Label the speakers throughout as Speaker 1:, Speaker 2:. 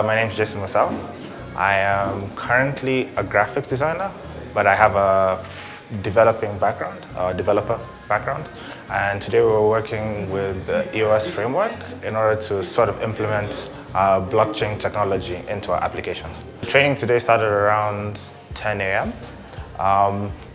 Speaker 1: My name is Jayson Musau. I am currently a graphics designer, but I have a developer background. And today we're working with the EOS framework in order to sort of implement blockchain technology into our applications. The training today started around 10 a.m.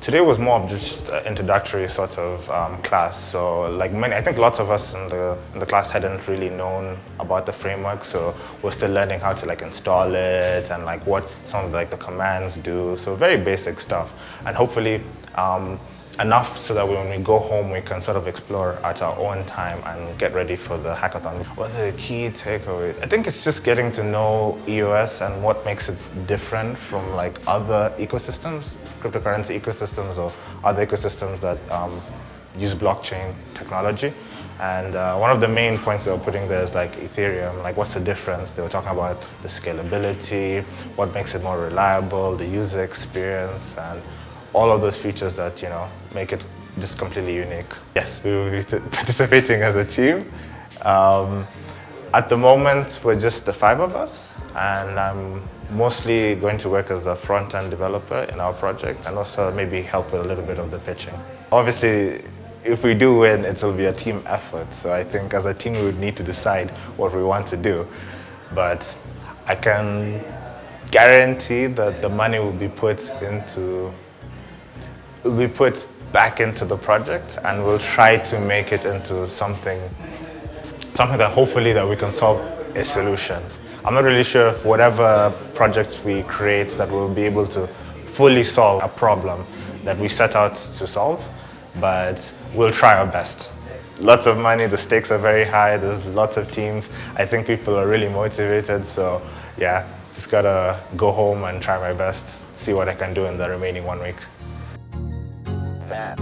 Speaker 1: Today was more of just an introductory sort of class. So I think lots of us in the class hadn't really known about the framework. So we're still learning how to install it and what some of the commands do. So very basic stuff, and hopefully enough so that when we go home we can sort of explore at our own time and get ready for the hackathon. What are the key takeaways? I think it's just getting to know EOS and what makes it different from other ecosystems, cryptocurrency ecosystems or other ecosystems that use blockchain technology. And one of the main points they were putting there is Ethereum, what's the difference? They were talking about the scalability, what makes it more reliable, the user experience, and all of those features that make it just completely unique. Yes, we will be participating as a team. At the moment, we're just the 5 of us, and I'm mostly going to work as a front-end developer in our project, and also maybe help with a little bit of the pitching. Obviously, if we do win, it will be a team effort. So I think as a team, we would need to decide what we want to do. But I can guarantee that the money will be put back into the project, and we'll try to make it into something that hopefully that we can solve a solution. I'm not really sure if whatever project we create that we'll be able to fully solve a problem that we set out to solve, but we'll try our best. Lots of money, the stakes are very high, there's lots of teams. I think people are really motivated, so yeah, just gotta go home and try my best, see what I can do in the remaining 1 week.
Speaker 2: Bad.